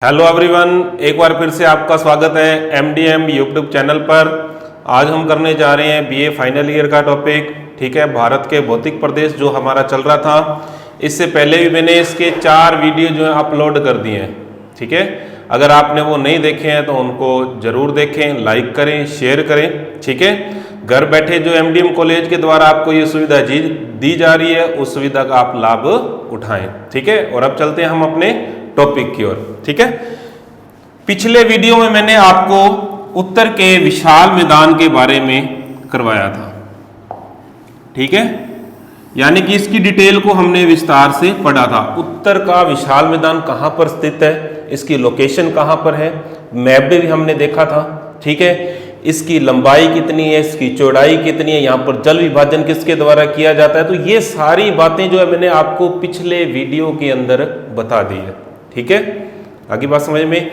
Hello everyone, एक बार फिर से आपका स्वागत है एमडीएम यूट्यूब चैनल पर। आज हम करने जा रहे हैं बीए फाइनल ईयर का टॉपिक। ठीक है, भारत के भौतिक प्रदेश जो हमारा चल रहा था, इससे पहले भी मैंने इसके 4 वीडियो जो है अपलोड कर दिए हैं। ठीक है, अगर आपने वो नहीं देखे हैं तो उनको जरूर देखें, लाइक करें, शेयर करें। ठीक है, घर बैठे जो एमडीएम कॉलेज के द्वारा आपको ये सुविधा दी जा रही है, उस सुविधा का आप लाभ उठाएं। ठीक है, और अब चलते हैं हम अपने टॉपिक की ओर। ठीक है, पिछले वीडियो में मैंने आपको उत्तर के विशाल मैदान के बारे में करवाया था। ठीक है, यानी कि इसकी डिटेल को हमने विस्तार से पढ़ा था। उत्तर का विशाल मैदान कहां पर स्थित है, इसकी लोकेशन कहां पर है, मैप भी हमने देखा था। ठीक है, इसकी लंबाई कितनी है, इसकी चौड़ाई कितनी है, यहाँ पर जल विभाजन किसके द्वारा किया जाता है, तो ये सारी बातें जो है मैंने आपको पिछले वीडियो के अंदर बता दी है। ठीक है, आगे बात समझ में।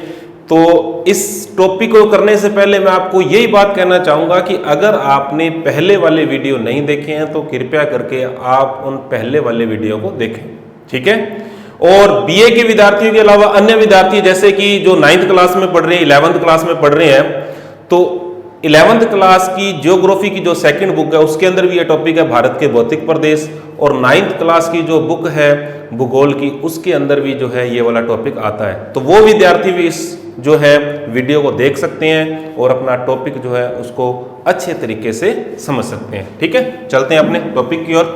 तो इस टॉपिक को करने से पहले मैं आपको यही बात कहना चाहूंगा कि अगर आपने पहले वाले वीडियो नहीं देखे हैं तो कृपया करके आप उन पहले वाले वीडियो को देखें। ठीक है, और बीए के विद्यार्थियों के अलावा अन्य विद्यार्थी जैसे कि जो 9th क्लास में पढ़ रहे हैं, 11th क्लास में पढ़ रहे हैं, तो 11th क्लास की ज्योग्राफी की जो सेकंड बुक है उसके अंदर भी ये टॉपिक है भारत के भौतिक प्रदेश, और 9th क्लास की जो बुक है भूगोल की, उसके अंदर भी जो है ये वाला टॉपिक आता है। तो वो विद्यार्थी भी इस जो है वीडियो को देख सकते हैं और अपना टॉपिक जो है उसको अच्छे तरीके से समझ सकते हैं। ठीक है, चलते हैं अपने टॉपिक की ओर।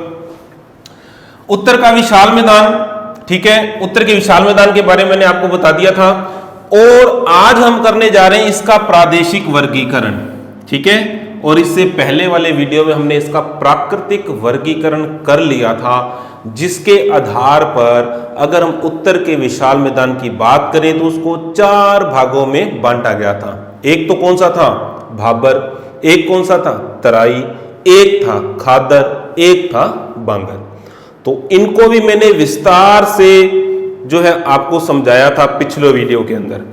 उत्तर का विशाल मैदान। ठीक है, उत्तर के विशाल मैदान के बारे में मैंने आपको बता दिया था, और आज हम करने जा रहे हैं इसका प्रादेशिक वर्गीकरण। ठीक है, और इससे पहले वाले वीडियो में हमने इसका प्राकृतिक वर्गीकरण कर लिया था, जिसके आधार पर अगर हम उत्तर के विशाल मैदान की बात करें तो उसको 4 भागों में बांटा गया था। एक तो कौन सा था, भाबर, एक कौन सा था, तराई, एक था खादर, एक था बांगर। तो इनको भी मैंने विस्तार से जो है आपको समझाया था पिछले वीडियो के अंदर।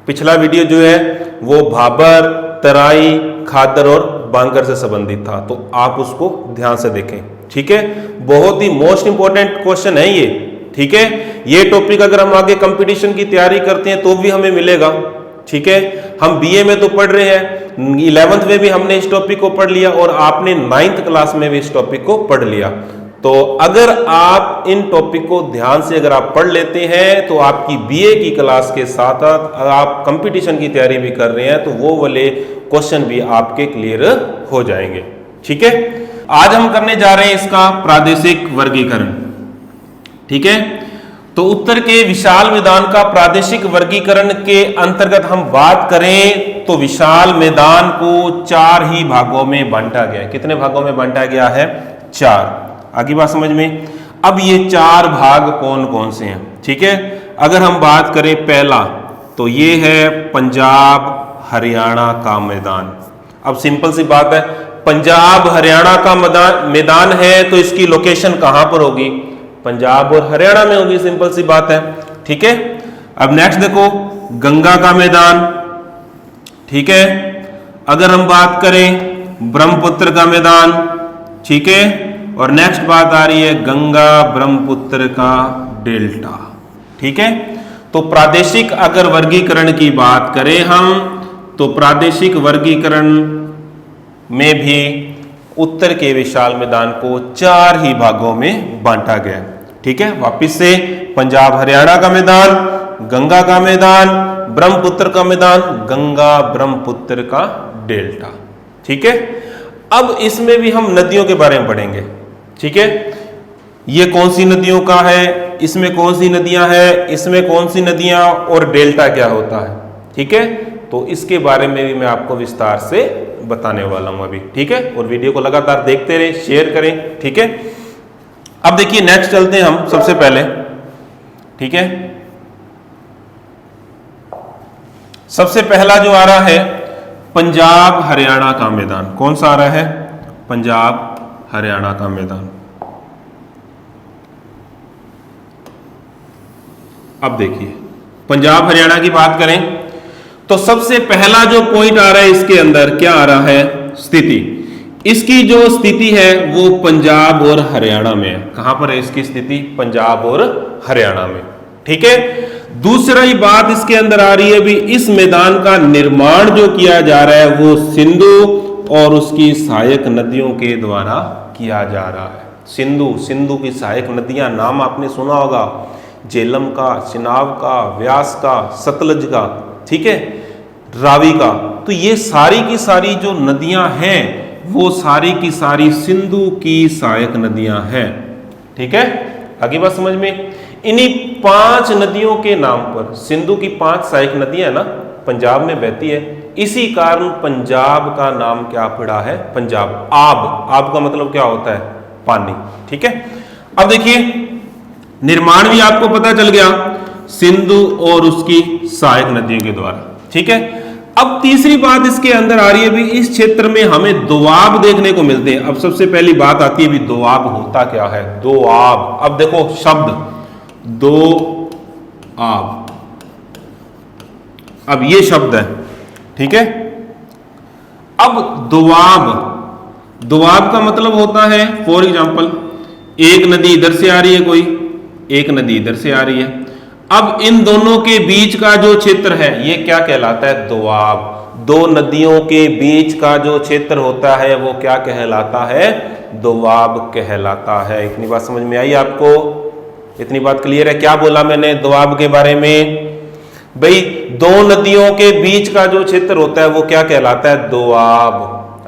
पिछला वीडियो जो है वो भाबर, तराई, खादर और बांगर से संबंधित था, तो आप उसको ध्यान से देखें। ठीक है, बहुत ही मोस्ट इंपॉर्टेंट क्वेश्चन है ये। ठीक है, ये टॉपिक अगर हम आगे कंपटीशन की तैयारी करते हैं तो भी हमें मिलेगा। ठीक है, हम बीए में तो पढ़ रहे हैं, 11th में भी हमने इस टॉपिक को पढ़ लिया, और आपने 9th क्लास में भी इस टॉपिक को पढ़ लिया। तो अगर आप इन टॉपिक को ध्यान से अगर आप पढ़ लेते हैं तो आपकी बीए की क्लास के साथ अगर आप कंपटीशन की तैयारी भी कर रहे हैं तो वो वाले क्वेश्चन भी आपके क्लियर हो जाएंगे। ठीक है, आज हम करने जा रहे हैं इसका प्रादेशिक वर्गीकरण। ठीक है, तो उत्तर के विशाल मैदान का प्रादेशिक वर्गीकरण के अंतर्गत हम बात करें तो विशाल मैदान को 4 ही भागों में बांटा गया है। कितने भागों में बांटा गया है, 4। आगे बात समझ में। अब ये 4 भाग कौन कौन से हैं। ठीक है, अगर हम बात करें पहला, तो ये है पंजाब हरियाणा का मैदान। अब सिंपल सी बात है, पंजाब हरियाणा का मैदान है तो इसकी लोकेशन कहां पर होगी, पंजाब और हरियाणा में होगी, सिंपल सी बात है। ठीक है, अब नेक्स्ट देखो, गंगा का मैदान। ठीक है, अगर हम बात करें ब्रह्मपुत्र का मैदान। ठीक है, और नेक्स्ट बात आ रही है गंगा ब्रह्मपुत्र का डेल्टा। ठीक है, तो प्रादेशिक अगर वर्गीकरण की बात करें हम, तो प्रादेशिक वर्गीकरण में भी उत्तर के विशाल मैदान को 4 ही भागों में बांटा गया। ठीक है, वापिस से पंजाब हरियाणा का मैदान, गंगा का मैदान, ब्रह्मपुत्र का मैदान, गंगा ब्रह्मपुत्र का डेल्टा। ठीक है, अब इसमें भी हम नदियों के बारे में पढ़ेंगे। ठीक है, ये कौन सी नदियों का है, इसमें कौन सी नदियां हैं, इसमें कौन सी नदियां, और डेल्टा क्या होता है। ठीक है, तो इसके बारे में भी मैं आपको विस्तार से बताने वाला हूं अभी। ठीक है, और वीडियो को लगातार देखते रहे, शेयर करें। ठीक है, अब देखिए नेक्स्ट चलते हैं हम सबसे पहले। ठीक है, सबसे पहला जो आ रहा है पंजाब हरियाणा का मैदान। कौन सा आ रहा है, पंजाब हरियाणा का मैदान। अब देखिए, पंजाब हरियाणा की बात करें तो सबसे पहला जो पॉइंट आ रहा है इसके अंदर क्या आ रहा है, स्थिति। इसकी जो स्थिति है वो पंजाब और हरियाणा में है। कहां पर है इसकी स्थिति, पंजाब और हरियाणा में। ठीक है, दूसरी बात इसके अंदर आ रही है भी, इस मैदान का निर्माण जो किया जा रहा है वो सिंधु और उसकी सहायक नदियों के द्वारा किया जा रहा है। सिंधु की सहायक नदियां, नाम आपने सुना होगा, झेलम का, चिनाब का, व्यास का, सतलज का, ठीक है, रावी का। तो ये सारी की सारी जो नदियां हैं वो सारी की सारी सिंधु की सहायक नदियां हैं। ठीक है, आगे बात समझ में। इन्हीं 5 नदियों के नाम पर, सिंधु की 5 सहायक नदियां है ना, पंजाब में बहती है, इसी कारण पंजाब का नाम क्या पड़ा है, पंजाब। आब का मतलब क्या होता है, पानी। ठीक है, अब देखिए निर्माण भी आपको पता चल गया सिंधु और उसकी सहायक नदियों के द्वारा। ठीक है, अब तीसरी बात इसके अंदर आ रही है भी, इस क्षेत्र में हमें दोआब देखने को मिलते हैं। अब सबसे पहली बात आती है भी दोआब होता क्या है, दोआब। अब देखो शब्द दो आब, अब ये शब्द है, ठीक है। अब दोआब का मतलब होता है, फॉर एग्जाम्पल एक नदी इधर से आ रही है, कोई एक नदी इधर से आ रही है। अब इन दोनों के बीच का जो क्षेत्र है ये क्या कहलाता है, दोआब। दो नदियों के बीच का जो क्षेत्र होता है वो क्या कहलाता है, दोआब कहलाता है। इतनी बात समझ में आई आपको, इतनी बात क्लियर है। क्या बोला मैंने दोआब के बारे में, भाई दो नदियों के बीच का जो क्षेत्र होता है वो क्या कहलाता है, दोआब।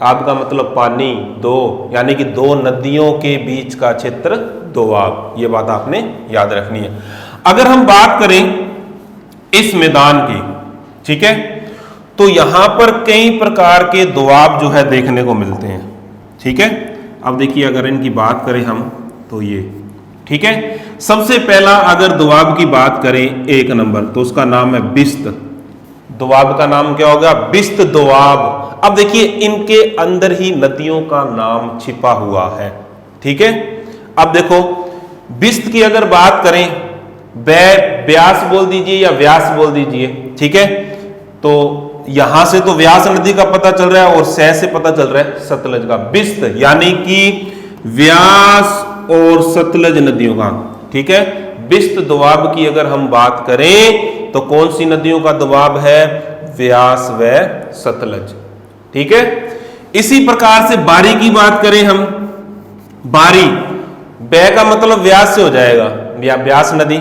आब का मतलब पानी, दो यानी कि दो नदियों के बीच का क्षेत्र दोआब। ये बात आपने याद रखनी है। अगर हम बात करें इस मैदान की, ठीक है, तो यहां पर कई प्रकार के दोआब जो है देखने को मिलते हैं। ठीक है, अब देखिए अगर इनकी बात करें हम तो ये, ठीक है, सबसे पहला अगर दोआब की बात करें 1 नंबर तो उसका नाम है बिस्त। दोआब का नाम क्या होगा, बिस्त दोआब। अब देखिए इनके अंदर ही नदियों का नाम छिपा हुआ है। ठीक है, अब देखो बिस्त की अगर बात करें, ब्यास बोल दीजिए या व्यास बोल दीजिए, ठीक है, तो यहां से तो व्यास नदी का पता चल रहा है और सह से पता चल रहा है सतलज का। बिस्त यानी कि व्यास और सतलज नदियों का। ठीक है, बिस्त दोआब की अगर हम बात करें तो कौन सी नदियों का दोआब है, व्यास व सतलज। ठीक है, इसी प्रकार से बारी की बात करें हम, बारी बै का मतलब व्यास से हो जाएगा या व्यास नदी,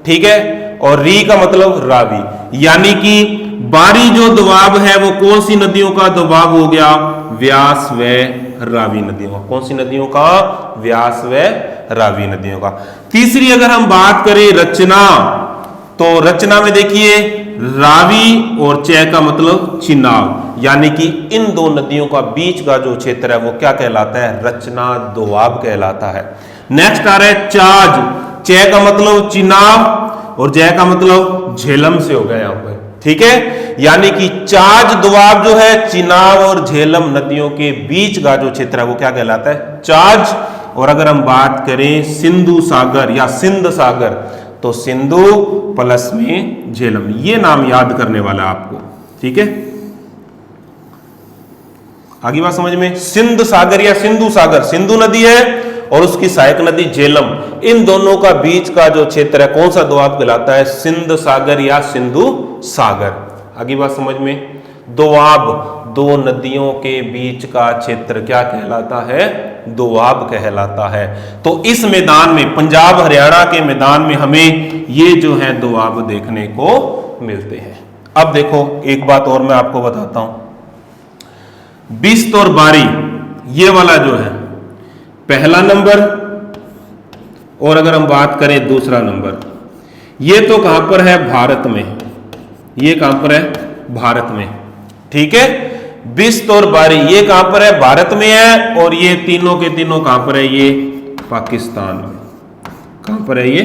ठीक है, और री का मतलब रावी, यानी कि बारी जो दोआब है वो कौन सी नदियों का दोआब हो गया, व्यास व रावी नदियों का। कौन सी नदियों का, व्यास व रावी नदियों का। तीसरी अगर हम बात करें रचना, तो रचना में देखिए रावी और चै का मतलब चिनाब, यानी कि इन दो नदियों का बीच का जो क्षेत्र है वो क्या कहलाता है, रचना दोआब कहलाता है। नेक्स्ट आ रहा है चाज, चै का मतलब चिनाब और जय का मतलब झेलम से हो गया यहां पर। ठीक है, यानी कि चाज दोआब जो है चिनाब और झेलम नदियों के बीच का जो क्षेत्र है वो क्या कहलाता है, चाज। और अगर हम बात करें सिंधु सागर या सिंध सागर, तो सिंधु प्लस में झेलम, ये नाम याद करने वाला है आपको। ठीक है, आगे बात समझ में। सिंध सागर या सिंधु सागर, सिंधु नदी है और उसकी सहायक नदी झेलम, इन दोनों का बीच का जो क्षेत्र है कौन सा दोआब कहलाता है, सिंध सागर या सिंधु सागर। आगे बात समझ में। दोआब, दो नदियों के बीच का क्षेत्र क्या कहलाता है, दोआब कहलाता है। तो इस मैदान में, पंजाब हरियाणा के मैदान में हमें ये जो है दोआब देखने को मिलते हैं। अब देखो एक बात और मैं आपको बताता हूं, बिस्त और बारी, ये वाला जो है पहला नंबर, और अगर हम बात करें दूसरा नंबर, ये तो कहां पर है, भारत में। ये कहां पर है, भारत में। ठीक है, बिस्त और बारी ये कहां पर है, भारत में है, और ये तीनों के तीनों कहां पर है, ये पाकिस्तान में। कहां पर है, ये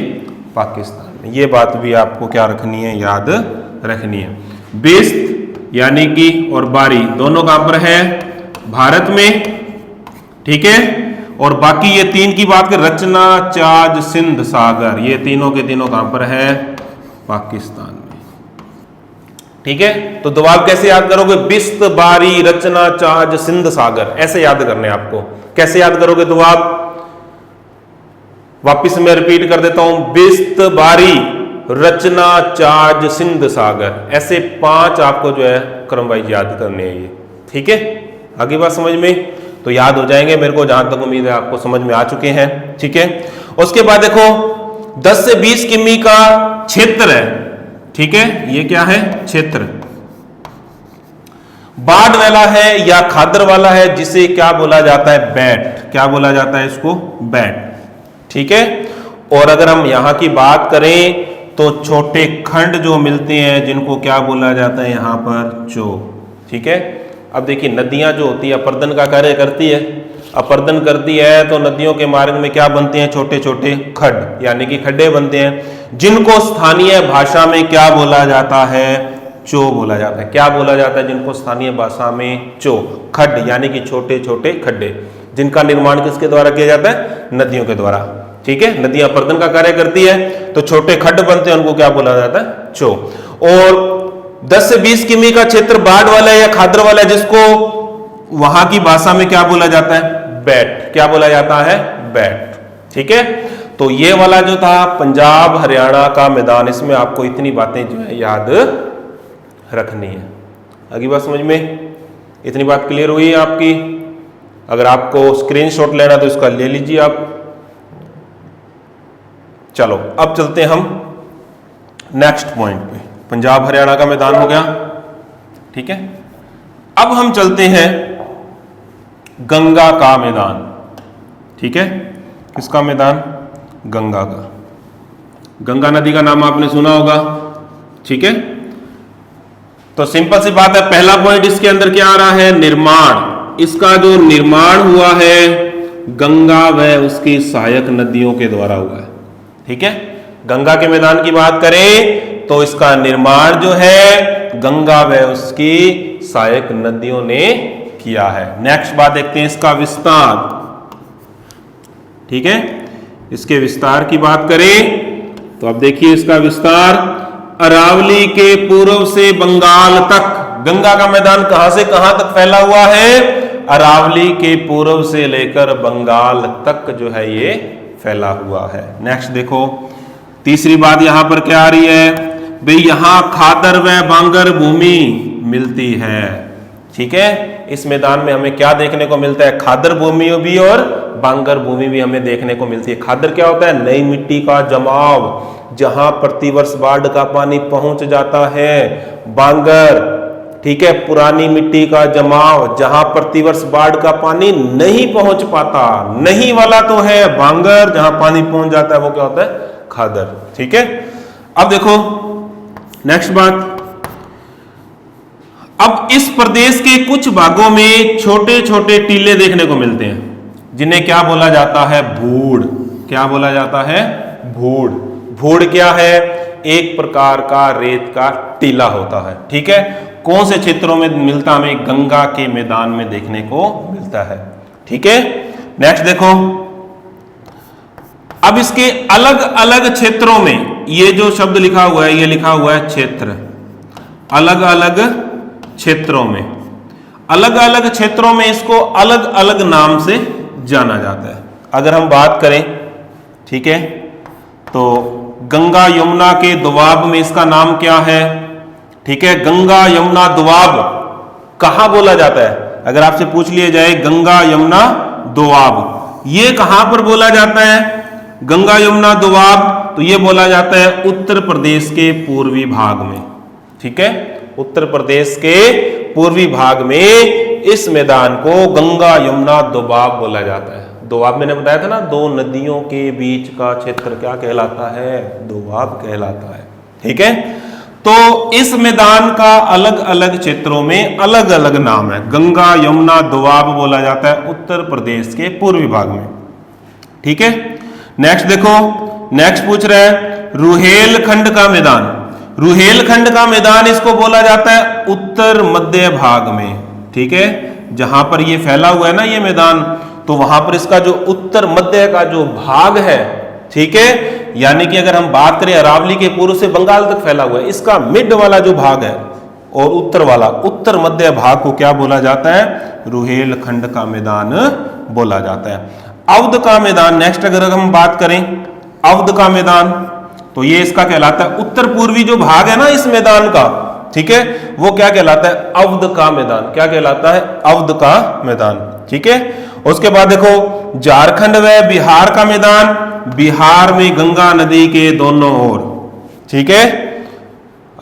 पाकिस्तान में। ये बात भी आपको क्या रखनी है, याद रखनी है। बिस्त यानी कि और बारी दोनों कहां पर है, भारत में। ठीक है, और बाकी ये तीन की बात कर, रचना, चाज, सिंध, सागर, ये तीनों के तीनों कहां पर है, पाकिस्तान में। ठीक है, तो दोआब कैसे याद करोगे, बिस्त, बारी, रचना, चाज, सिंध, सागर, ऐसे याद करने आपको। कैसे याद करोगे दोआब, वापिस मैं रिपीट कर देता हूं, बिस्त, बारी, रचना, चार्ज, सिंध सागर, ऐसे 5 आपको जो है क्रम वाइज याद करने हैं ये। ठीक है, आगे बात समझ में तो याद हो जाएंगे, मेरे को जहां तक उम्मीद है आपको समझ में आ चुके हैं। ठीक है, उसके बाद देखो 10 से 20 किमी का क्षेत्र है। ठीक है, ये क्या है? क्षेत्र। बाढ़ वाला है या खादर वाला है, जिसे क्या बोला जाता है? बैट। क्या बोला जाता है इसको? बैट। ठीक है, और अगर हम यहां की बात करें तो छोटे खंड जो मिलते हैं जिनको क्या बोला जाता है यहां पर? चोक। ठीक है, अब देखिए नदियां जो होती है अपर्दन का कार्य करती है, अपर्दन करती है तो नदियों के मार्ग में क्या बनते हैं? छोटे छोटे खड्ड यानी कि खड्डे बनते हैं, जिनको स्थानीय भाषा में क्या बोला जाता है? चो बोला जाता है। क्या बोला जाता है जिनको स्थानीय भाषा में? चो। खड्ड यानी कि छोटे छोटे खड्डे, जिनका निर्माण किसके द्वारा किया जाता है? नदियों के द्वारा। ठीक है, नदियां अपर्दन का कार्य करती है तो छोटे खड्ड बनते हैं, उनको क्या बोला जाता है? चो। और 10 से 20 किमी का क्षेत्र बाढ़ वाला है या खादर वाला है, जिसको वहां की भाषा में क्या बोला जाता है? बैट। क्या बोला जाता है? बैट। ठीक है, तो ये वाला जो था पंजाब हरियाणा का मैदान, इसमें आपको इतनी बातें जो है याद रखनी है। अगली बात समझ में? इतनी बात क्लियर हुई है आपकी? अगर आपको स्क्रीनशॉट लेना तो इसका ले लीजिए आप। चलो अब चलते हैं हम नेक्स्ट पॉइंट पे। पंजाब हरियाणा का मैदान हो गया। ठीक है, अब हम चलते हैं गंगा का मैदान। ठीक है, किसका मैदान? गंगा का। गंगा नदी का नाम आपने सुना होगा। ठीक है, तो सिंपल सी बात है, पहला पॉइंट इसके अंदर क्या आ रहा है? निर्माण। इसका जो निर्माण हुआ है गंगा व उसकी सहायक नदियों के द्वारा हुआ है। ठीक है, गंगा के मैदान की बात करें तो इसका निर्माण जो है गंगा व उसकी सहायक नदियों ने किया है। नेक्स्ट बात देखते हैं इसका विस्तार। ठीक है, इसके विस्तार की बात करें तो अब देखिए इसका विस्तार अरावली के पूर्व से बंगाल तक। गंगा का मैदान कहां से कहां तक फैला हुआ है? अरावली के पूर्व से लेकर बंगाल तक जो है ये फैला हुआ है। नेक्स्ट देखो, तीसरी बात यहां पर क्या आ रही है? भाई यहां खादर व बांगर भूमि मिलती है। ठीक है, इस मैदान में हमें क्या देखने को मिलता है? खादर भूमि भी और बांगर भूमि भी हमें देखने को मिलती है। खादर क्या होता है? नई मिट्टी का जमाव, जहां प्रतिवर्ष बाढ़ का पानी पहुंच जाता है। बांगर, ठीक है, पुरानी मिट्टी का जमाव, जहां प्रतिवर्ष बाढ़ का पानी नहीं पहुंच पाता। नहीं वाला तो है बांगर, जहां पानी पहुंच जाता है वो क्या होता है? खादर। ठीक है, अब देखो नेक्स्ट बात। अब इस प्रदेश के कुछ भागों में छोटे छोटे टीले देखने को मिलते हैं, जिन्हें क्या बोला जाता है? भूड़। क्या बोला जाता है? भूड़। भूड़ क्या है? एक प्रकार का रेत का टीला होता है। ठीक है, कौन से क्षेत्रों में मिलता? हमें गंगा के मैदान में देखने को मिलता है। ठीक है, नेक्स्ट देखो, अब इसके अलग अलग क्षेत्रों में ये जो शब्द लिखा हुआ है, ये लिखा हुआ है क्षेत्र। अलग अलग क्षेत्रों में, अलग अलग क्षेत्रों में इसको अलग अलग नाम से जाना जाता है। अगर हम बात करें, ठीक है, तो गंगा यमुना के दोआब में इसका नाम क्या है? ठीक है, गंगा यमुना दोआब कहां बोला जाता है? अगर आपसे पूछ लिया जाए गंगा यमुना दोआब, ये कहां पर बोला जाता है? गंगा यमुना दोआब तो ये बोला जाता है उत्तर प्रदेश के पूर्वी भाग में। ठीक है, उत्तर प्रदेश के पूर्वी भाग में इस मैदान को गंगा यमुना दोआब बोला जाता है। दोआब मैंने बताया था ना, दो नदियों के बीच का क्षेत्र क्या कहलाता है? दोआब कहलाता है। ठीक है, तो इस मैदान का अलग अलग क्षेत्रों में अलग अलग नाम है। गंगा यमुना दोआब बोला जाता है उत्तर प्रदेश के पूर्वी भाग में। ठीक है, नेक्स्ट देखो, नेक्स्ट पूछ रहा है रुहेलखंड का मैदान। रुहेलखंड का मैदान इसको बोला जाता है उत्तर मध्य भाग में। ठीक है, जहां पर ये फैला हुआ है ना ये मैदान, तो वहां पर इसका जो उत्तर मध्य का जो भाग है, ठीक है, यानी कि अगर हम बात करें अरावली के पूर्व से बंगाल तक फैला हुआ है, इसका मिड वाला जो भाग है और उत्तर वाला, उत्तर मध्य भाग को क्या बोला जाता है? रुहेलखंड का मैदान बोला जाता है। अवध का मैदान, नेक्स्ट अगर हम बात करें अवध का मैदान, तो ये इसका कहलाता है उत्तर पूर्वी जो भाग है ना इस मैदान का, ठीक है, वो क्या कहलाता है? अवध का मैदान। क्या कहलाता है? अवध का मैदान, ठीक है। उसके बाद देखो झारखंड व बिहार का मैदान, बिहार में गंगा नदी के दोनों ओर, ठीक है।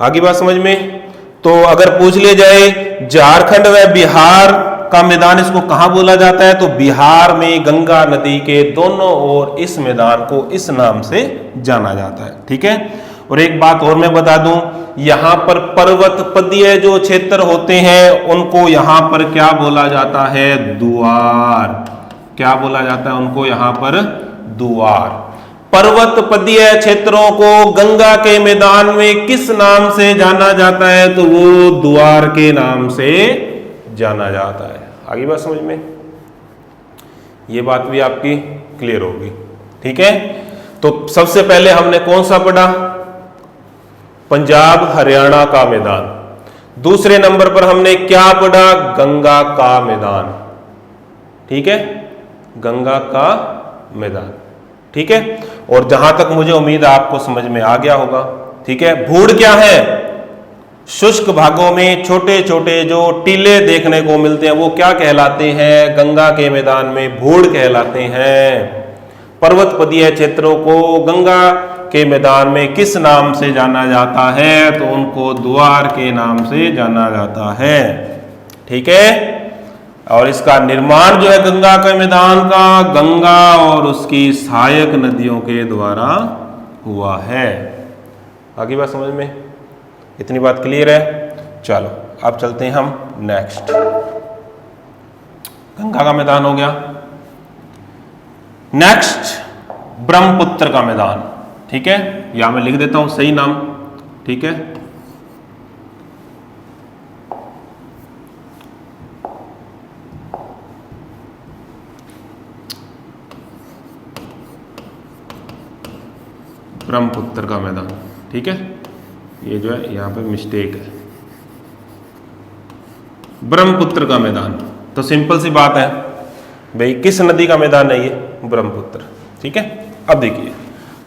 आगे बात समझ में? तो अगर पूछ लिया जाए झारखंड व बिहार का मैदान इसको कहां बोला जाता है, तो बिहार में गंगा नदी के दोनों ओर इस मैदान को इस नाम से जाना जाता है, ठीक है। और एक बात और मैं बता दूं, यहां पर पर्वत पदीय जो क्षेत्र होते हैं उनको यहां पर क्या बोला जाता है? दुआर। क्या बोला जाता है उनको यहां पर? दुआर। पर्वत पदीय क्षेत्रों को गंगा के मैदान में किस नाम से जाना जाता है? तो वो दुआर के नाम से जाना जाता है। आगे बात समझ में? ये बात भी आपकी क्लियर होगी, ठीक है। तो सबसे पहले हमने कौन सा पढ़ा? पंजाब हरियाणा का मैदान। दूसरे नंबर पर हमने क्या पढ़ा? गंगा का मैदान, ठीक है, गंगा का मैदान, ठीक है। और जहां तक मुझे उम्मीद है आपको समझ में आ गया होगा, ठीक है। भूड़ क्या है? शुष्क भागों में छोटे छोटे जो टीले देखने को मिलते हैं वो क्या कहलाते हैं? गंगा के मैदान में भूड़ कहलाते हैं। पर्वत पदीय क्षेत्रों को गंगा के मैदान में किस नाम से जाना जाता है? तो उनको द्वार के नाम से जाना जाता है, ठीक है। और इसका निर्माण जो है गंगा के मैदान का, गंगा और उसकी सहायक नदियों के द्वारा हुआ है। आगे बात समझ में? इतनी बात क्लियर है? चलो अब चलते हैं हम नेक्स्ट। गंगा का मैदान हो गया। नेक्स्ट ब्रह्मपुत्र का मैदान, ठीक है। यहां मैं लिख देता हूं सही नाम, ठीक है। ब्रह्मपुत्र का मैदान, ठीक है। ये जो है यहां पे मिस्टेक है। ब्रह्मपुत्र का मैदान, तो सिंपल सी बात है भाई, किस नदी का मैदान है ये? ब्रह्मपुत्र, ठीक है। अब देखिए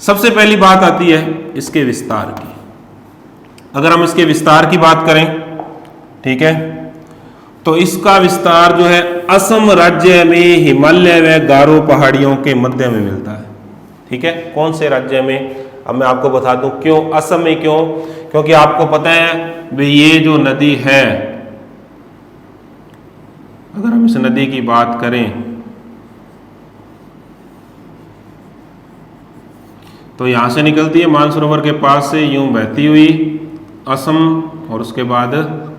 सबसे पहली बात आती है इसके विस्तार की। अगर हम इसके विस्तार की बात करें, ठीक है, तो इसका विस्तार जो है असम राज्य में हिमालय व गारो पहाड़ियों के मध्य में मिलता है, ठीक है। कौन से राज्य में? अब मैं आपको बता दूं क्यों असम में, क्यों? क्योंकि आपको पता है भाई ये जो नदी है, अगर हम इस नदी की बात करें तो यहां से निकलती है मानसरोवर के पास से यूं बहती हुई असम, और उसके बाद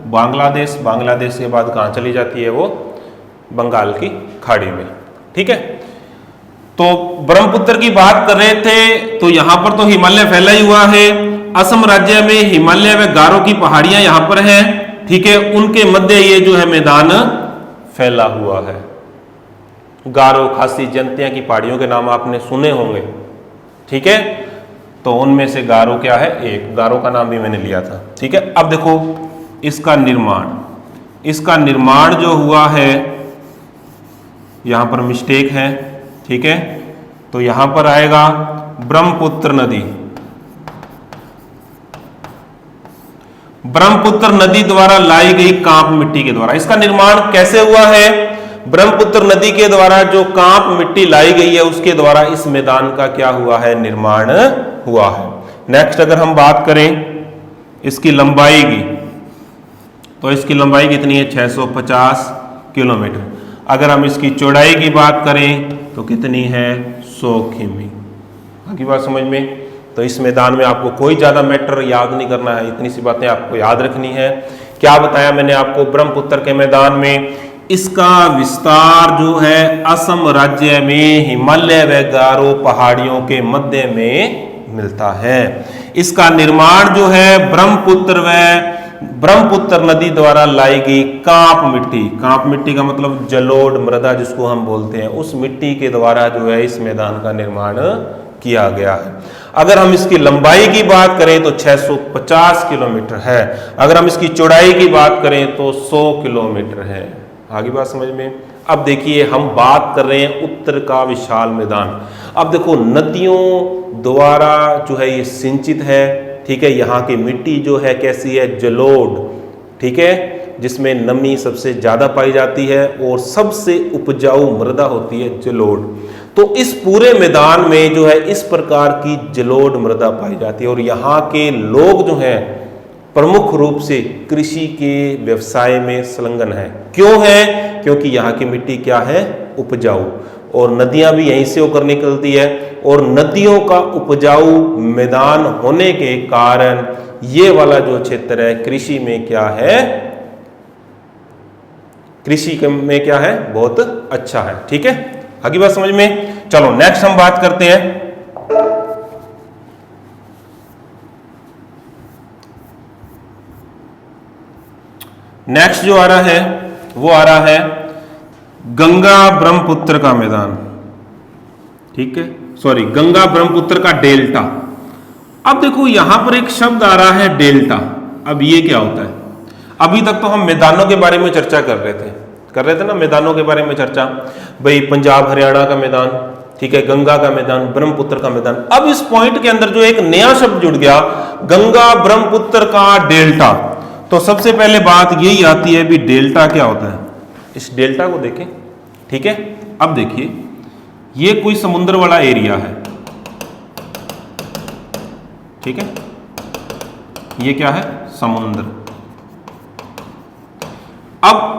बांग्लादेश, बांग्लादेश के बाद कहां चली जाती है? वो बंगाल की खाड़ी में, ठीक है। तो ब्रह्मपुत्र की बात कर रहे थे, तो यहां पर तो हिमालय फैला ही हुआ है। असम राज्य में हिमालय व गारो की पहाड़ियां यहां पर हैं, ठीक है। उनके मध्य ये जो है मैदान फैला हुआ है। गारो, खासी, जयंतिया की पहाड़ियों के नाम आपने सुने होंगे, ठीक है। तो उनमें से गारो क्या है? एक गारो का नाम भी मैंने लिया था, ठीक है। अब देखो इसका निर्माण, इसका निर्माण जो हुआ है, यहां पर मिस्टेक है, ठीक है। तो यहां पर आएगा ब्रह्मपुत्र नदी। ब्रह्मपुत्र नदी द्वारा लाई गई कांप मिट्टी के द्वारा इसका निर्माण कैसे हुआ है? ब्रह्मपुत्र नदी के द्वारा जो कांप मिट्टी लाई गई है उसके द्वारा इस मैदान का क्या हुआ है? निर्माण हुआ है। नेक्स्ट अगर हम बात करें इसकी लंबाई की, तो इसकी लंबाई कितनी है? 650 किलोमीटर। अगर हम इसकी चौड़ाई की बात करें तो कितनी है? 100 किमी। आगे बात समझ में? तो इस मैदान में आपको कोई ज्यादा मैटर याद नहीं करना है, इतनी सी बातें आपको याद रखनी है। क्या बताया मैंने आपको? ब्रह्मपुत्र के मैदान में इसका विस्तार जो है असम राज्य में हिमालय व गारो पहाड़ियों के मध्य में मिलता है। इसका निर्माण जो है ब्रह्मपुत्र नदी द्वारा लाई गई कांप मिट्टी, कांप मिट्टी का मतलब जलोढ़ मृदा जिसको हम बोलते हैं, उस मिट्टी के द्वारा जो है इस मैदान का निर्माण किया गया है। अगर हम इसकी लंबाई की बात करें तो 650 किलोमीटर है। अगर हम इसकी चौड़ाई की बात करें तो 100 किलोमीटर है। आगे बात समझ में। अब देखिए हम बात कर रहे हैं उत्तर का विशाल मैदान। अब देखो नदियों द्वारा जो है ये सिंचित है, ठीक है। यहाँ की मिट्टी जो है कैसी है, जलोढ़, ठीक है, जिसमें नमी सबसे ज्यादा पाई जाती है और सबसे उपजाऊ मृदा होती है जलोढ़। तो इस पूरे मैदान में जो है इस प्रकार की जलोढ़ मृदा पाई जाती है और यहाँ के लोग जो हैं प्रमुख रूप से कृषि के व्यवसाय में संलग्न है। क्यों है? क्योंकि यहाँ की मिट्टी क्या है, उपजाऊ, और नदियां भी यहीं से होकर निकलती है और नदियों का उपजाऊ मैदान होने के कारण ये वाला जो क्षेत्र है कृषि में क्या है, कृषि में क्या है, बहुत अच्छा है, ठीक है। आगे बात समझ में। चलो नेक्स्ट हम बात करते हैं नेक्स्ट जो आ रहा है वो आ रहा है गंगा ब्रह्मपुत्र का मैदान, ठीक है, सॉरी गंगा ब्रह्मपुत्र का डेल्टा। अब देखो यहां पर एक शब्द आ रहा है डेल्टा। अब ये क्या होता है? अभी तक तो हम मैदानों के बारे में चर्चा कर रहे थे ना, मैदानों के बारे में चर्चा, भाई पंजाब हरियाणा का मैदान, ठीक है, गंगा का मैदान, ब्रह्मपुत्र का मैदान। अब इस पॉइंट के अंदर जो एक नया शब्द जुड़ गया, गंगा ब्रह्मपुत्र का डेल्टा। तो सबसे पहले बात यही आती है भी डेल्टा क्या होता है। इस डेल्टा को देखें, ठीक है। अब देखिए ये कोई समुद्र वाला एरिया है, ठीक है, ये क्या है, समुद्र। अब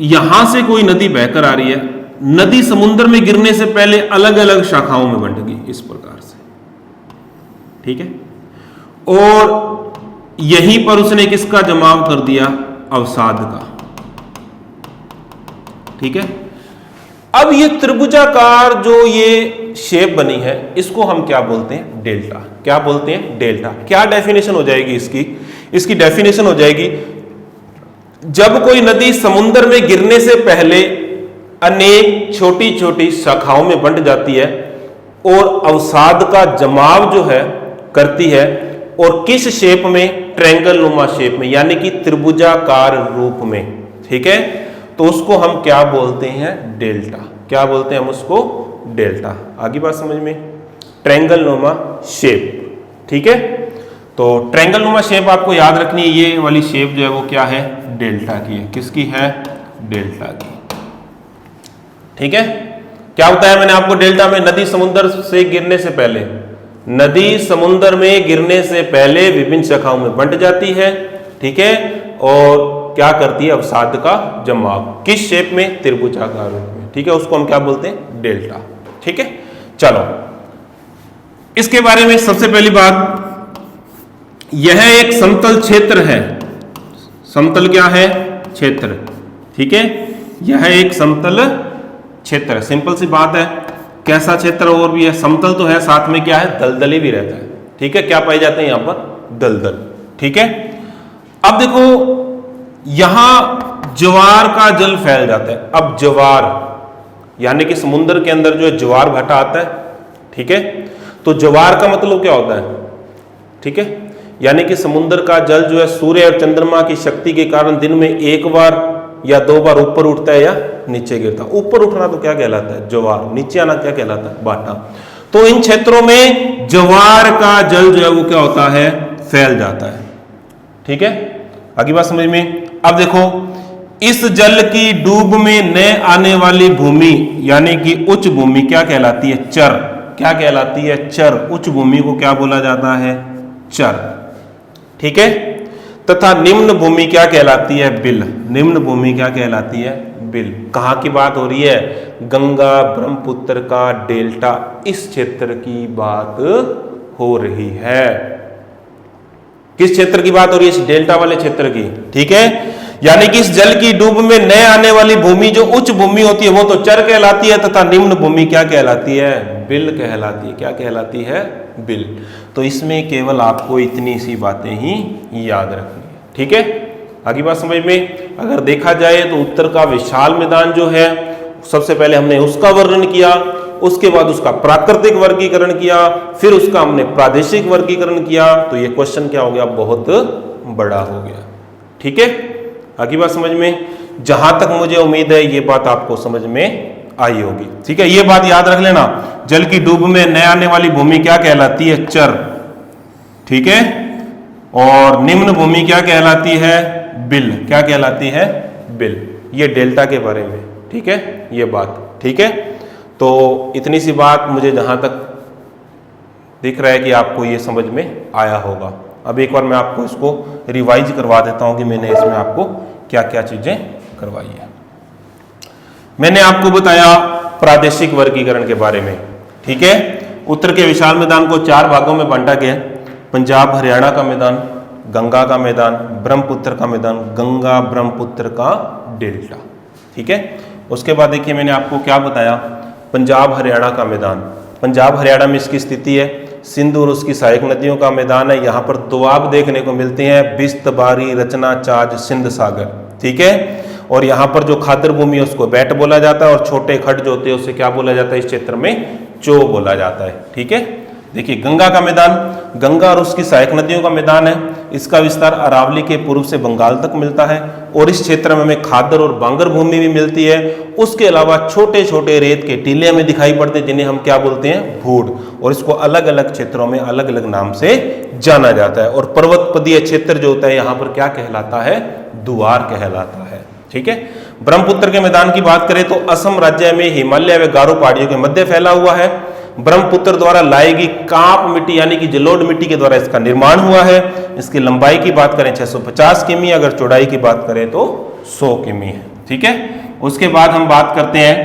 यहां से कोई नदी बहकर आ रही है, नदी समुद्र में गिरने से पहले अलग अलग शाखाओं में बंट गई इस प्रकार से, ठीक है, और यहीं पर उसने किसका जमाव कर दिया, अवसाद का, ठीक है। अब ये त्रिभुजाकार जो ये शेप बनी है इसको हम क्या बोलते हैं, डेल्टा। क्या बोलते हैं, डेल्टा। क्या डेफिनेशन हो जाएगी इसकी? इसकी डेफिनेशन हो जाएगी जब कोई नदी समुद्र में गिरने से पहले अनेक छोटी छोटी शाखाओं में बंट जाती है और अवसाद का जमाव जो है करती है, और किस शेप में, ट्रायंगल नुमा शेप में, यानी कि त्रिभुजाकार रूप में, ठीक है, तो उसको हम क्या बोलते हैं, डेल्टा। क्या बोलते हैं हम उसको, डेल्टा। आगे बात समझ में, ट्रायंगल नुमा शेप, ठीक है। तो ट्रायंगल नुमा शेप आपको याद रखनी है, ये वाली शेप जो है वो क्या है, डेल्टा की है। किसकी है, डेल्टा की, ठीक है। क्या होता है, मैंने आपको डेल्टा में नदी समुद्र से गिरने से पहले, नदी समुद्र में गिरने से पहले विभिन्न शाखाओं में बंट जाती है, ठीक है, और क्या करती है, अवसाद का जमाव। किस शेप में, त्रिभुजाकार रूप में, ठीक है, उसको हम क्या बोलते हैं, डेल्टा, ठीक है। चलो इसके बारे में सबसे पहली बात, यह एक समतल क्षेत्र है। समतल क्या है, क्षेत्र, ठीक है, यह एक समतल क्षेत्र है। सिंपल सी बात है, कैसा क्षेत्र और भी है, समतल तो है, साथ में क्या है, दलदली भी रहता है, ठीक है। क्या पाए जाते हैं यहां पर, दलदल, ठीक है। अब देखो यहां ज्वार का जल फैल जाता है। अब ज्वार यानी कि समुद्र के अंदर जो है ज्वार भाटा आता है, ठीक है, तो ज्वार का मतलब क्या होता है, ठीक है, यानी कि समुद्र का जल जो है सूर्य और चंद्रमा की शक्ति के कारण दिन में एक बार या दो बार ऊपर उठता है या नीचे गिरता है। ऊपर उठना तो क्या कहलाता है, ज्वार, नीचे आना क्या कहलाता है, भाटा। तो इन क्षेत्रों में ज्वार का जल जो है वो क्या होता है, फैल जाता है, ठीक है। आगे बात समझ में। अब देखो इस जल की डूब में न आने वाली भूमि यानी कि उच्च भूमि क्या कहलाती है, चर। क्या कहलाती है, चर। उच्च भूमि को क्या बोला जाता है, चर, ठीक है। तथा निम्न भूमि क्या कहलाती है, बिल। निम्न भूमि क्या कहलाती है, बिल। कहां की बात हो रही है, गंगा ब्रह्मपुत्र का डेल्टा, इस क्षेत्र की बात हो रही है। किस क्षेत्र की बात हो रही है, इस डेल्टा वाले क्षेत्र की, ठीक है। यानी कि इस जल की डूब में न आने वाली भूमि जो उच्च भूमि होती है वो तो चर कहलाती है, तथा निम्न भूमि क्या कहलाती है, बिल कहलाती है। क्या कहलाती है, बिल। तो इसमें केवल आपको इतनी सी बातें ही याद रखनी है, ठीक है। आगे बात समझ में। अगर देखा जाए तो उत्तर का विशाल मैदान जो है, सबसे पहले हमने उसका वर्णन किया, उसके बाद उसका प्राकृतिक वर्गीकरण किया, फिर उसका हमने प्रादेशिक वर्गीकरण किया। तो ये क्वेश्चन क्या हो गया, बहुत बड़ा हो गया, ठीक है। आगे बात समझ में। जहां तक मुझे उम्मीद है ये बात आपको समझ में आई होगी। ठीक है, ये बात याद रख लेना, जल की डूब में न आने वाली भूमि क्या कहलाती है? चर। ठीक है, और निम्न भूमि क्या कहलाती है? बिल। क्या कहलाती है? बिल। ये डेल्टा के बारे में। ठीक है, ये बात। ठीक है, तो इतनी सी बात मुझे जहां तक दिख रहा है कि आपको ये समझ में आया होगा। अब एक बार मैं आपको इसको रिवाइज करवा देता हूं कि मैंने इसमें आपको क्या क्या चीजें करवाई है। मैंने आपको बताया प्रादेशिक वर्गीकरण के बारे में। ठीक है, उत्तर के विशाल मैदान को 4 भागों में बांटा गया। पंजाब हरियाणा का मैदान, गंगा का मैदान, ब्रह्मपुत्र का मैदान, गंगा ब्रह्मपुत्र का डेल्टा। ठीक है, उसके बाद देखिए मैंने आपको क्या बताया, पंजाब हरियाणा का मैदान। पंजाब हरियाणा में इसकी स्थिति है, सिंधु और उसकी सहायक नदियों का मैदान है। यहाँ पर दोआब देखने को मिलते हैं, बिस्त, बारी, रचना, चाज, सिंध सागर। ठीक है, और यहाँ पर जो खादर भूमि है उसको बैट बोला जाता है, और छोटे खड्ड जो होते हैं उससे क्या बोला जाता है? इस क्षेत्र में चो बोला जाता है। ठीक है, देखिए गंगा का मैदान, गंगा और उसकी सहायक नदियों का मैदान है। इसका विस्तार अरावली के पूर्व से बंगाल तक मिलता है, और इस क्षेत्र में हमें खादर और बांगर भूमि भी मिलती है। उसके अलावा छोटे छोटे रेत के टीले हमें दिखाई पड़ते हैं, जिन्हें हम क्या बोलते हैं? भूड, और इसको अलग अलग क्षेत्रों में अलग अलग नाम से जाना जाता है। और पर्वतपदीय क्षेत्र जो होता है यहाँ पर क्या कहलाता है? दुआर कहलाता है। ठीक है, ब्रह्मपुत्र के मैदान की बात करें तो असम राज्य में हिमालय व गारो पहाड़ियों के मध्य फैला हुआ है। ब्रह्मपुत्र द्वारा लाई गई कांप मिट्टी यानी कि जलोढ़ मिट्टी के द्वारा इसका निर्माण हुआ है। इसकी लंबाई की बात करें 650 किमी, अगर चौड़ाई की बात करें तो 100 किमी है। ठीक है, उसके बाद हम बात करते हैं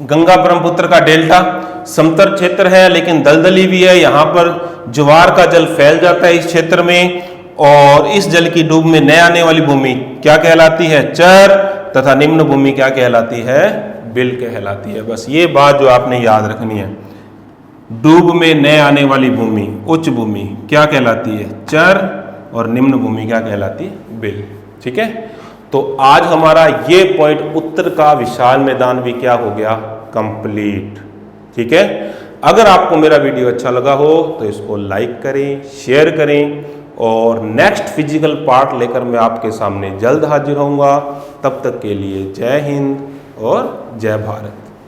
गंगा ब्रह्मपुत्र का डेल्टा। समतल क्षेत्र है लेकिन दलदली भी है, यहाँ पर ज्वार का जल फैल जाता है इस क्षेत्र में, और इस जल की डूब में न आने वाली भूमि क्या कहलाती है? चर, तथा निम्न भूमि क्या कहलाती है? बिल कहलाती है। बस ये बात जो आपने याद रखनी है, डूब में न आने वाली भूमि, उच्च भूमि क्या कहलाती है? चर, और निम्न भूमि क्या कहलाती है? बिल। ठीक है, तो आज हमारा ये पॉइंट उत्तर का विशाल मैदान भी क्या हो गया? कंप्लीट। ठीक है, अगर आपको मेरा वीडियो अच्छा लगा हो तो इसको लाइक करें, शेयर करें, और नेक्स्ट फिजिकल पार्ट लेकर मैं आपके सामने जल्द हाजिर होऊंगा। तब तक के लिए जय हिंद और जय भारत।